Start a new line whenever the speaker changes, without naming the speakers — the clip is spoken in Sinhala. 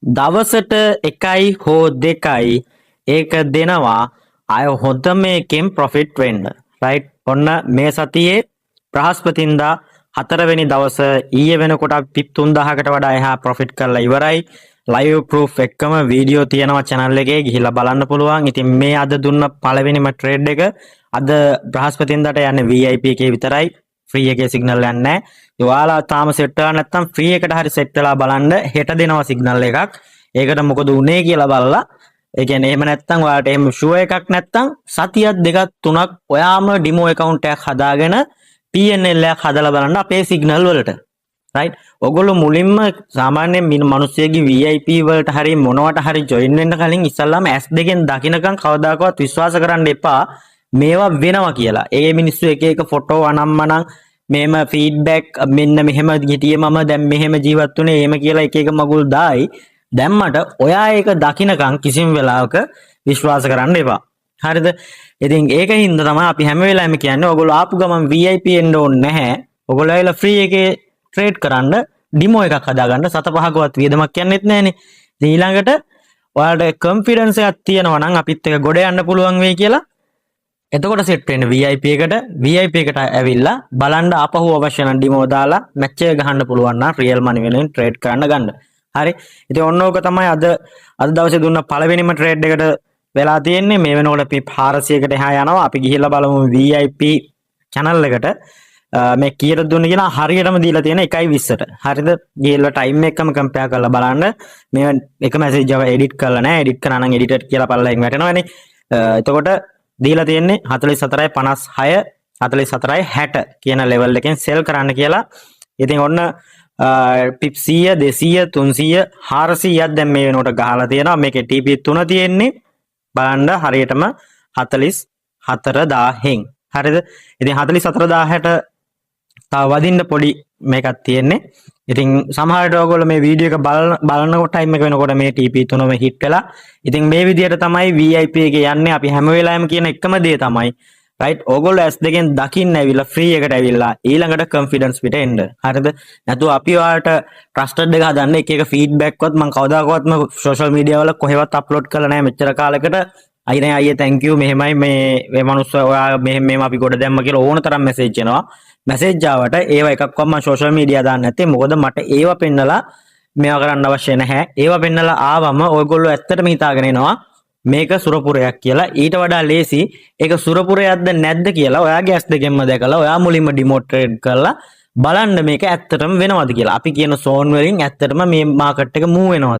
දවසට එකයි හෝ දෙකයි ඒක දෙනවා අය හොඳම එකෙන් ප්‍රොෆිට් වෙන්න. රයිට්. ඔන්න මේ සතියේ බ්‍රහස්පතින්දා 4 වෙනි දවස ඊයේ වෙනකොට අපි පිප් 3000කට වඩා එහා ප්‍රොෆිට් කරලා ඉවරයි. ලයිව් ප්‍රූෆ් එක්කම වීඩියෝ තියෙනවා channel එකේ ගිහිල්ලා බලන්න පුළුවන්. ඉතින් මේ අද දුන්න පළවෙනිම ට්‍රේඩ් එක අද බ්‍රහස්පතින්දාට යන්නේ VIP එකේ විතරයි. ෆ්‍රී එකේ සිග්නල් යන්නේ නැහැ. ඔයාලා තාම සෙට් කරලා නැත්නම් ෆ්‍රී එකට හරි සෙට් වෙලා බලන්න හෙට දෙනවා සිග්නල් එකක්. ඒකට මොකද උනේ කියලා බලලා ඒ කියන්නේ එහෙම නැත්නම් ඔයාලට එහෙම ෂුවර් එකක් නැත්නම් සතියක් දෙකක් තුනක් ඔයාම ඩිමෝ account එකක් හදාගෙන PNL එකක් හදලා බලන්න අපේ සිග්නල් වලට. රයිට්. ඔයගොල්ලෝ මුලින්ම සාමාන්‍ය මිනිස්සුගේ VIP වලට හරි මොනවට හරි ජොයින් වෙන්න කලින් ඉස්සල්ලාම S2 දකින්නකම් කවදාකවත් විශ්වාස කරන්න එපා මේවා වෙනවා කියලා. ඒ මිනිස්සු එක එක ෆොටෝ අනම්මනම් මෙහෙම ෆීඩ්බැක් මෙන්න මෙහෙම හිටියේ මම දැන් මෙහෙම ජීවත් වුණේ එහෙම කියලා එක එක මගුල් දායි. දැම්මට ඔයා ඒක දකින්නකම් කිසිම වෙලාවක විශ්වාස කරන්න එපා. හරිද? ඉතින් ඒකින්ද තමයි අපි හැම වෙලාවෙම කියන්නේ ඔයගොල්ලෝ ආපු ගමන් VIP එන්න ඕනේ නැහැ. ඔයගොල්ලෝ ඇවිල්ලා ෆ්‍රී එකේ ට්‍රේඩ් කරන්න ඩිමෝ එකක් හදාගන්න 7-5කවත් වියදමක් යන්නෙත් නැහනේ. ඉතින් ඊළඟට ඔයාලට කොන්ෆිඩන්ස් එකක් තියෙනවා නම් අපිත් එක ගොඩ යන්න පුළුවන් වෙයි කියලා. එතකොට සෙට් වෙන්න VIP එකට ඇවිල්ලා බලන්න ආපහු අවශ්‍ය නම් ඩිමෝ දාලා මැච් එක ගහන්න පුළුවන් නම් රියල් මනි වලින් ට්‍රේඩ් කරන්න ගන්න. හරි. ඉතින් ඔන්න ඕක තමයි අද දවසේ දුන්න පළවෙනිම ට්‍රේඩ් එකට වෙලා තියෙන්නේ. මේ වෙනකොට අපි 400කට එහා යනවා. අපි ගිහිල්ලා බලමු VIP channel එකට මේ කීයට දුන්නේ කියලා හරියටම දීලා තියෙන 1:20ට. හරිද? ගිහිල්ලා ටයිම් එකම කම්පෙයාර් කරලා බලන්න. මේ එක මැසේජ් එක එඩිට් කරලා නැහැ. එඩිට් කරා නම් එඩිටර් කියලා පල්ලෙන් වැටෙනවනේ. එතකොට දීලා තියෙන්නේ 44.56 44.60 කියන ලෙවල් එකෙන් සෙල් කරන්න කියලා. ඉතින් ඔන්න පිප් 100 200 300 400ක් දැන් මේ වෙනකොට ගහලා තියෙනවා. මේකේ TP 3 තියෙන්නේ බලන්න හරියටම 44000න්. හරිද? ඉතින් 44000ට තව වදින්න පොඩි මේකක් තියෙන්නේ. ඉතින් සමහරවිට ඔයගොල්ලෝ මේ වීඩියෝ එක බලනකොට ටයිම් එක වෙනකොට මේ TP 3ම හිට් වෙලා. ඉතින් මේ විදිහට තමයි VIP එකේ යන්නේ. අපි හැම වෙලාවෙම කියන එකම දේ තමයි රයිට්. ඕගොල්ලෝ S2 දකින්න ඇවිල්ලා ෆ්‍රී එකට ඇවිල්ලා ඊළඟට කොන්ෆිඩන්ස් පිට එන්න. හරිද? නැතුව අපි ඔයාලට ට්‍රස්ටඩ් එක හදන්න එක එක ෆීඩ්බැක් වත් මම කවදාකවත්ම සෝෂල් මීඩියා වල කොහෙවත් අප්ලෝඩ් කරලා නැහැ මෙච්චර කාලෙකට. අයියේ thank you මෙහෙමයි මේ මනුස්ස ඔයා මෙහෙම අපි ගොඩ දැම්ම කියලා ඕන තරම් මැසේජ් එනවා. මැසේජ් ආවට ඒව එකක්වත් මම සෝෂල් මීඩියා දාන්න නැත්තේ. මොකද මට ඒව පෙන්නලා මේවා කරන්න අවශ්‍ය නැහැ. ඒව පෙන්නලා ආවම ඔයගොල්ලෝ ඇත්තටම හිතාගෙන එනවා මේක සුරපුරයක් කියලා. ඊට වඩා ලේසි ඒක සුරපුරයක්ද නැද්ද කියලා ඔයාගේ ඇස් දෙකෙන්ම දැකලා ඔයා මුලින්ම ඩිමෝන්ස්ට්‍රේට් කරලා බලන්න මේක ඇත්තටම වෙනවද කියලා. අපි කියන සෝන් වලින් ඇත්තටම මේ මාකට් එක මූව් වෙනවද